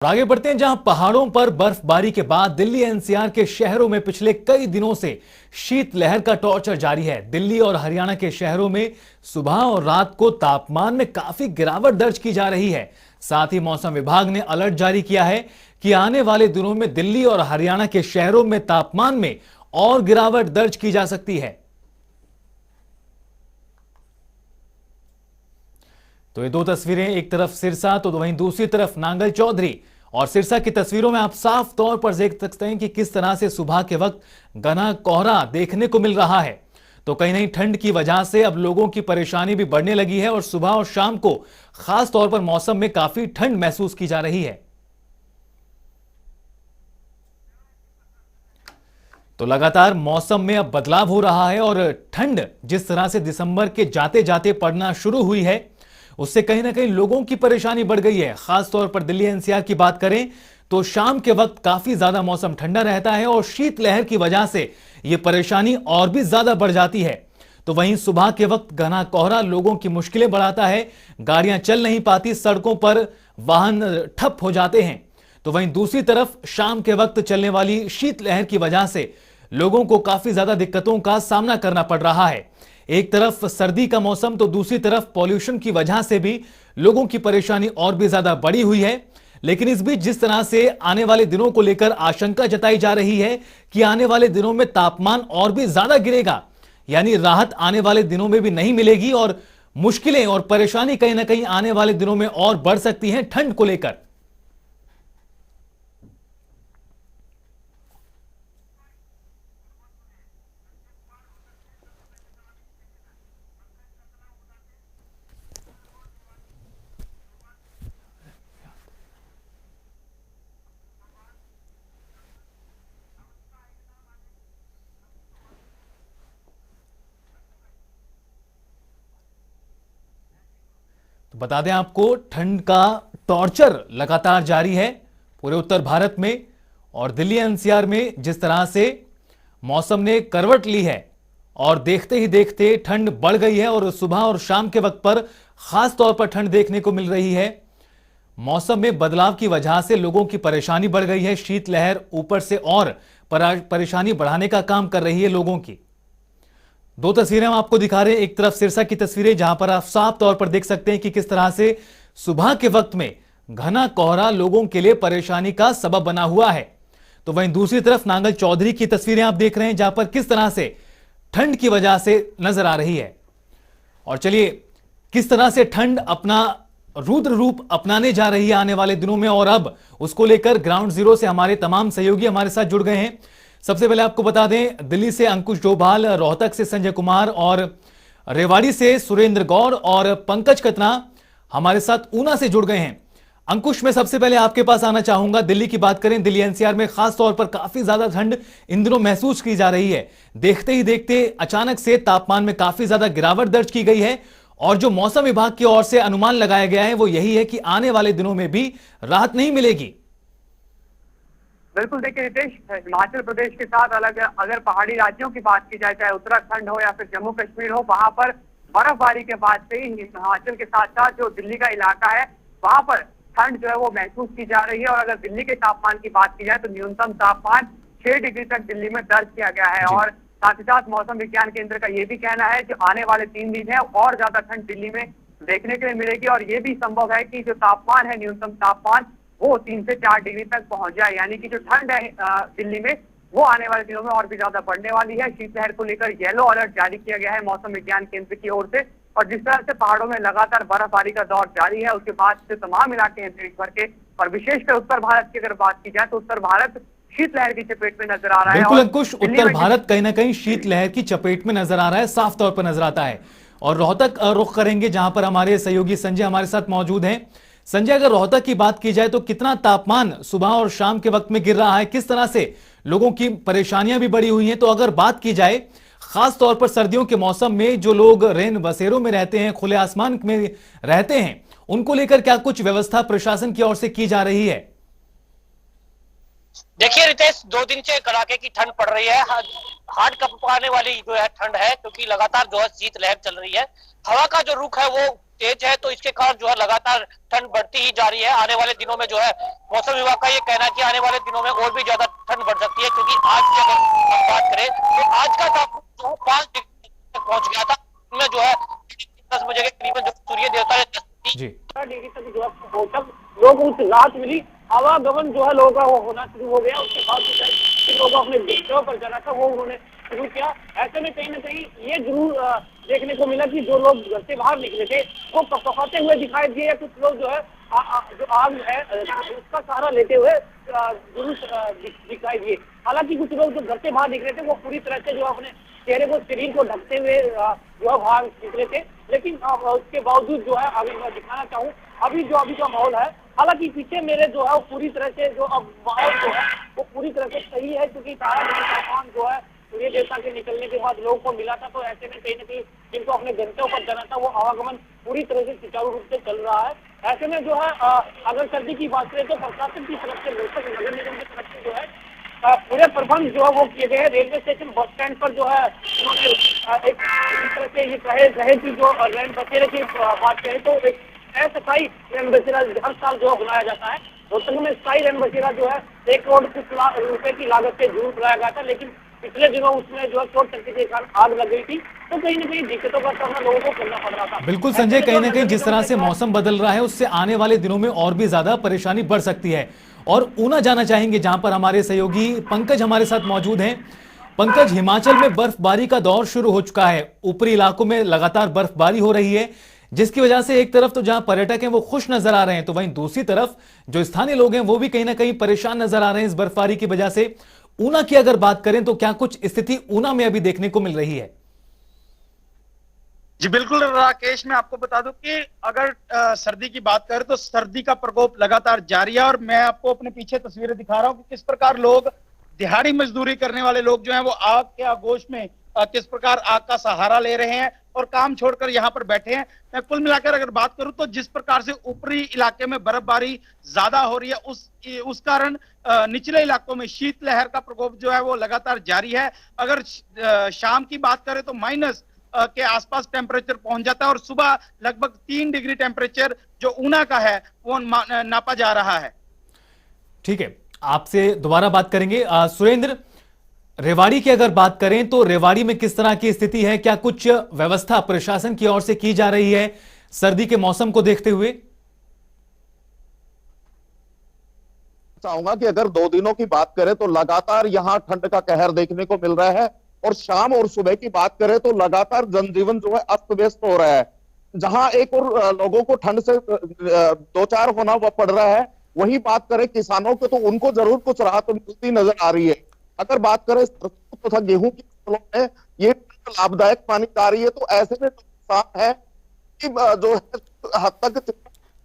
आगे बढ़ते हैं, जहां पहाड़ों पर बर्फबारी के बाद दिल्ली एनसीआर के शहरों में पिछले कई दिनों से शीतलहर का टॉर्चर जारी है। दिल्ली और हरियाणा के शहरों में सुबह और रात को तापमान में काफी गिरावट दर्ज की जा रही है। साथ ही मौसम विभाग ने अलर्ट जारी किया है कि आने वाले दिनों में दिल्ली और हरियाणा के शहरों में तापमान में और गिरावट दर्ज की जा सकती है। तो ये दो तस्वीरें, एक तरफ सिरसा तो वहीं दूसरी तरफ नांगल चौधरी। और सिरसा की तस्वीरों में आप साफ तौर पर देख सकते हैं कि किस तरह से सुबह के वक्त घना कोहरा देखने को मिल रहा है। तो कहीं नहीं ठंड की वजह से अब लोगों की परेशानी भी बढ़ने लगी है और सुबह और शाम को खास तौर पर मौसम में काफी ठंड महसूस की जा रही है। तो लगातार मौसम में अब बदलाव हो रहा है और ठंड जिस तरह से दिसंबर के जाते जाते पड़ना शुरू हुई है, उससे कहीं ना कहीं लोगों की परेशानी बढ़ गई है। खास तौर पर दिल्ली एनसीआर की बात करें तो शाम के वक्त काफी ज्यादा मौसम ठंडा रहता है और शीतलहर की वजह से यह परेशानी और भी ज्यादा बढ़ जाती है। तो वहीं सुबह के वक्त घना कोहरा लोगों की मुश्किलें बढ़ाता है, गाड़ियां चल नहीं पाती, सड़कों पर वाहन ठप हो जाते हैं। तो वहीं दूसरी तरफ शाम के वक्त चलने वाली शीतलहर की वजह से लोगों को काफी ज्यादा दिक्कतों का सामना करना पड़ रहा है। एक तरफ सर्दी का मौसम तो दूसरी तरफ पॉल्यूशन की वजह से भी लोगों की परेशानी और भी ज्यादा बढ़ी हुई है। लेकिन इस बीच जिस तरह से आने वाले दिनों को लेकर आशंका जताई जा रही है कि आने वाले दिनों में तापमान और भी ज्यादा गिरेगा, यानी राहत आने वाले दिनों में भी नहीं मिलेगी और मुश्किलें और परेशानी कहीं ना कहीं आने वाले दिनों में और बढ़ सकती हैं ठंड को लेकर। तो बता दें आपको, ठंड का टॉर्चर लगातार जारी है पूरे उत्तर भारत में। और दिल्ली एनसीआर में जिस तरह से मौसम ने करवट ली है और देखते ही देखते ठंड बढ़ गई है और सुबह और शाम के वक्त पर खास तौर पर ठंड देखने को मिल रही है। मौसम में बदलाव की वजह से लोगों की परेशानी बढ़ गई है। शीतलहर ऊपर से और परेशानी बढ़ाने का काम कर रही है लोगों की। दो तस्वीरें हम आपको दिखा रहे हैं, एक तरफ सिरसा की तस्वीरें जहां पर आप साफ तौर पर देख सकते हैं कि किस तरह से सुबह के वक्त में घना कोहरा लोगों के लिए परेशानी का सबब बना हुआ है। तो वहीं दूसरी तरफ नांगल चौधरी की तस्वीरें आप देख रहे हैं जहां पर किस तरह से ठंड की वजह से नजर आ रही है। और चलिए, किस तरह से ठंड अपना रुद्र रूप अपनाने जा रही है आने वाले दिनों में, और अब उसको लेकर ग्राउंड जीरो से हमारे तमाम सहयोगी हमारे साथ जुड़ गए हैं। सबसे पहले आपको बता दें, दिल्ली से अंकुश डोभाल, रोहतक से संजय कुमार और रेवाड़ी से सुरेंद्र गौड़ और पंकज कतना हमारे साथ ऊना से जुड़ गए हैं। अंकुश, मैं सबसे पहले आपके पास आना चाहूंगा। दिल्ली की बात करें, दिल्ली एनसीआर में खास तौर पर काफी ज्यादा ठंड इन दिनों महसूस की जा रही है। देखते ही देखते अचानक से तापमान में काफी ज्यादा गिरावट दर्ज की गई है और जो मौसम विभाग की ओर से अनुमान लगाया गया है वो यही है कि आने वाले दिनों में भी राहत नहीं मिलेगी। बिल्कुल, देखिए रितेश, हिमाचल प्रदेश के साथ अलग अगर पहाड़ी राज्यों की बात की जाए, चाहे उत्तराखंड हो या फिर जम्मू कश्मीर हो, वहां पर बर्फबारी के बाद से ही हिमाचल के साथ साथ जो दिल्ली का इलाका है वहां पर ठंड जो है वो महसूस की जा रही है। और अगर दिल्ली के तापमान की बात की जाए तो न्यूनतम तापमान 6 डिग्री तक दिल्ली में दर्ज किया गया है। और साथ ही साथ मौसम विज्ञान केंद्र का ये भी कहना है कि आने वाले 3 दिन है और ज्यादा ठंड दिल्ली में देखने के लिए मिलेगी। और ये भी संभव है कि जो तापमान है, न्यूनतम तापमान, वो 3 से 4 डिग्री तक पहुंच जाए। यानी कि जो ठंड है दिल्ली में वो आने वाले दिनों में और भी ज्यादा बढ़ने वाली है। शीतलहर को लेकर येलो अलर्ट जारी किया गया है मौसम विज्ञान केंद्र की ओर से। और जिस तरह से पहाड़ों में लगातार बर्फबारी का दौर जारी है, उसके बाद से तमाम इलाके हैं देश भर के, और विशेषकर उत्तर भारत की अगर बात की जाए तो उत्तर भारत शीतलहर की चपेट में नजर आ रहा है। बिल्कुल अंकुश, उत्तर भारत कहीं ना कहीं शीतलहर की चपेट में नजर आ रहा है, साफ तौर पर नजर आता है। और रोहतक रुख करेंगे जहां पर हमारे सहयोगी संजय हमारे साथ मौजूद हैं। संजय, अगर रोहतक की बात की जाए तो कितना तापमान सुबह और शाम के वक्त में गिर रहा है, किस तरह से लोगों की परेशानियां भी बढ़ी हुई हैं? तो अगर बात की जाए खास तौर पर सर्दियों के मौसम में जो लोग रेन बसेरों में रहते हैं, खुले आसमान में रहते हैं, उनको लेकर क्या कुछ व्यवस्था प्रशासन की ओर से की जा रही है? देखिए रितेश, 2 दिन से कड़ाके की ठंड पड़ रही है। हार्ड कंपाने वाली जो है ठंड है, क्योंकि लगातार जो है शीतलहर चल रही है। हवा का जो रुख है वो तेज है, तो इसके कारण जो है लगातार ठंड बढ़ती ही जा रही है। आने वाले दिनों में जो है मौसम विभाग का ये कहना है कि आने वाले दिनों में और भी ज्यादा ठंड बढ़ सकती है, क्योंकि आज की अगर हम बात करें तो आज का तापमान जो 5 डिग्री तक पहुंच गया था, उसमें जो है 10 बजे के करीबन जो सूर्य देवता है जी। डिग्री तक जो है पहुंचा, लोगों को राहत मिली, आवागमन जो है लोगों का होना शुरू हो गया। उसके बाद लोग अपने बिस्तरों पर जाना था वो उन्होंने शुरू किया। ऐसे में कहीं ना कहीं ये जरूर देखने को मिला कि जो लोग घर से बाहर निकले थे वो कपकपाते हुए दिखाई दिए। कुछ लोग जो है जो आग है उसका सहारा लेते हुए जरूर दिखाई दिए। हालांकि कुछ लोग जो घर से बाहर निकले थे वो पूरी तरह से जो अपने चेहरे को, शरीर को ढकते हुए जो है बाहर निकले थे, लेकिन उसके बावजूद जो है अभी मैं दिखाना चाहूँ अभी का माहौल है। हालांकि पीछे मेरे जो है पूरी तरह से जो अब माहौल जो है वो पूरी तरह से सही है, क्योंकि सारा तापमान जो है सूर्य देवता के निकलने के बाद लोगों को मिला था। तो ऐसे में कहीं ना कहीं जिनको अपने घंटों पर जाना था वो आवागमन पूरी तरह से सुचारू रूप से चल रहा है। ऐसे में जो है अगर सर्दी की बात करें तो प्रशासन की तरफ से, रोहतक नगर निगम की तरफ से जो है पूरे प्रबंध जो है वो किए गए हैं। रेलवे स्टेशन, बस स्टैंड पर जो है उन्होंने एक तरह से ये कहे कि जो रैन बसेरे की बात करें तो एक अस्थायी रैन बसेरा हर साल जो है बनाया जाता है। रोहतक में स्थायी रैन बसेरा जो है 1 करोड़ कुछ लाख रुपए की लागत से जरूर बनाया गया था, लेकिन पिछले दिनों उसमें जो है शॉर्ट सर्किट के कारण आग लग गई थी, तो कहीं ना कहीं दिक्कतों का सामना लोगों को करना पड़ रहा था। बिल्कुल संजय, कहीं ना कहीं जिस तरह से मौसम बदल रहा है उससे आने वाले दिनों में और भी ज्यादा परेशानी बढ़ सकती है। और ऊना जाना चाहेंगे जहां पर हमारे सहयोगी पंकज हमारे साथ मौजूद हैं। पंकज, हिमाचल में बर्फबारी का दौर शुरू हो चुका है, ऊपरी इलाकों में लगातार बर्फबारी हो रही है, जिसकी वजह से एक तरफ तो जहां पर्यटक हैं वो खुश नजर आ रहे हैं, तो वहीं दूसरी तरफ जो स्थानीय लोग हैं वो भी कहीं ना कहीं परेशान नजर आ रहे हैं इस बर्फबारी की वजह से। ऊना की अगर बात करें तो क्या कुछ स्थिति ऊना में अभी देखने को मिल रही है? जी बिल्कुल राकेश, मैं आपको बता दूं कि अगर सर्दी की बात करें तो सर्दी का प्रकोप लगातार जारी है। और मैं आपको अपने पीछे तस्वीरें दिखा रहा हूं कि किस प्रकार लोग, दिहाड़ी मजदूरी करने वाले लोग जो हैं वो आग के आगोश में किस प्रकार आग का सहारा ले रहे हैं और काम छोड़कर यहाँ पर बैठे हैं। मैं कुल मिलाकर अगर बात करूं तो जिस प्रकार से ऊपरी इलाके में बर्फबारी ज्यादा हो रही है उस कारण निचले इलाकों में शीतलहर का प्रकोप जो है वो लगातार जारी है। अगर शाम की बात करें तो माइनस के आसपास टेम्परेचर पहुंच जाता है और सुबह लगभग 3 डिग्री टेम्परेचर जो ऊना का है वो नापा जा रहा है। ठीक है, आपसे दोबारा बात करेंगे। सुरेंद्र, रेवाड़ी की अगर बात करें तो रेवाड़ी में किस तरह की स्थिति है? क्या कुछ व्यवस्था प्रशासन की ओर से की जा रही है सर्दी के मौसम को देखते हुए? चाहूंगा कि अगर 2 दिनों की बात करें तो लगातार यहाँ ठंड का कहर देखने को मिल रहा है, और शाम और सुबह की बात करें तो लगातार जनजीवन जो है अस्त व्यस्त हो रहा है। जहां एक और लोगों को ठंड से 2-4 होना पड़ रहा है, वही बात करें किसानों को तो उनको जरूर कुछ राहत मिलती नजर आ रही है। अगर बात करें सरसों तथा गेहूं की फसलों में ये लाभदायक मानी जा रही है, तो ऐसे में नुकसान है कि जो है हद तक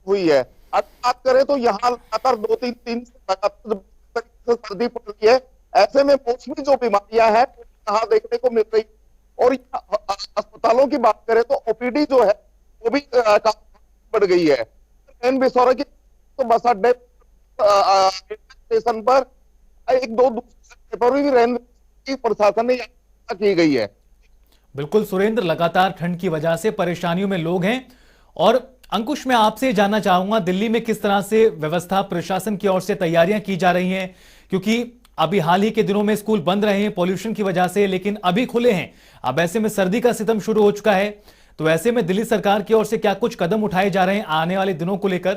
हुई है। अगर बात करें तो यहाँ लगातार 2-3 दिन से सर्दी पड़ रही है। ऐसे में मौसमी जो बीमारियां हैं यहाँ देखने को मिल रही है। और अस्पतालों की बात करें तो ओपीडी जो है वो भी काफी बढ़ गई है। बिसौरा की तो बस अड्डे स्टेशन पर 1-2 दूसरे पर भी रेन की प्रशासन ने की गई है। बिल्कुल सुरेंद्र, लगातार ठंड की वजह से परेशानियों में लोग हैं। और अंकुश, मैं आपसे जानना चाहूंगा दिल्ली में किस तरह से व्यवस्था प्रशासन की ओर से तैयारियां की जा रही हैं, क्योंकि अभी हाल ही के दिनों में स्कूल बंद रहे हैं पॉल्यूशन की वजह से, लेकिन अभी खुले हैं। अब ऐसे में सर्दी का सितम शुरू हो चुका है, तो ऐसे में दिल्ली सरकार की ओर से क्या कुछ कदम उठाए जा रहे हैं आने वाले दिनों को लेकर?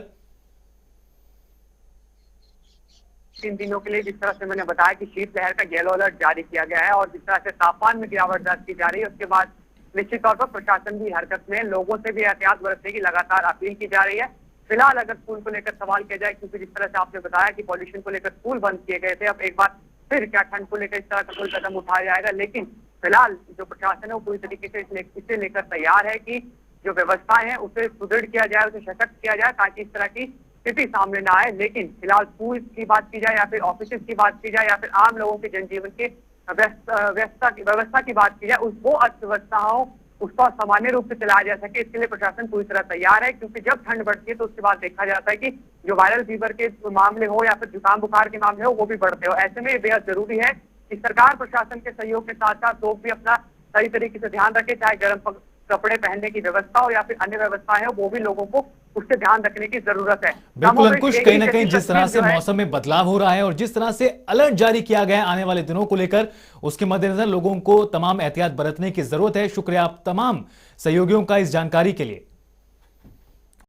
3 दिनों के लिए जिस तरह से मैंने बताया कि शीतलहर का येलो अलर्ट जारी किया गया है और जिस तरह से तापमान में गिरावट दर्ज की जा रही है, उसके बाद निश्चित तौर पर प्रशासन की हरकत में लोगों से भी एहतियात बरतने की लगातार अपील की जा रही है। फिलहाल अगर स्कूल को लेकर सवाल किया जाए, क्योंकि जिस तरह से आपने बताया कि पॉल्यूशन को लेकर स्कूल बंद किए गए थे, अब एक बार फिर क्या ठंड को लेकर इस तरह का कोई कदम उठाया जाएगा? लेकिन फिलहाल जो प्रशासन है वो पूरी तरीके से इसे लेकर तैयार है कि जो व्यवस्थाएं हैं उसे सुदृढ़ किया जाए, उसे सशक्त किया जाए, ताकि इस तरह की स्थिति सामने ना आए। लेकिन फिलहाल स्कूल की बात की जाए या फिर ऑफिस की बात की जाए या फिर आम लोगों के जनजीवन के व्यवस्था की बात की जाए, वो अर्थव्यवस्थाओं उसको सामान्य रूप से चलाया जा सके, इसके लिए प्रशासन पूरी तरह तैयार है। क्योंकि जब ठंड बढ़ती है तो उसके बाद देखा जाता है कि जो वायरल फीवर के मामले हो या फिर जुकाम बुखार के मामले हो वो भी बढ़ते हो। ऐसे में बेहद जरूरी है कि सरकार प्रशासन के सहयोग के साथ साथ लोग भी अपना सही तरीके से ध्यान रखे, चाहे गर्म कपड़े पहनने की व्यवस्था हो या फिर अन्य व्यवस्थाएं हो, वो भी लोगों को उससे ध्यान रखने की जरूरत है। बिल्कुल अंकुश, कहीं ना कहीं जिस तरह से जो है, मौसम में बदलाव हो रहा है और जिस तरह से अलर्ट जारी किया गया है आने वाले दिनों को लेकर, उसके मद्देनजर लोगों को तमाम एहतियात बरतने की जरूरत है। शुक्रिया आप तमाम सहयोगियों का इस जानकारी के लिए।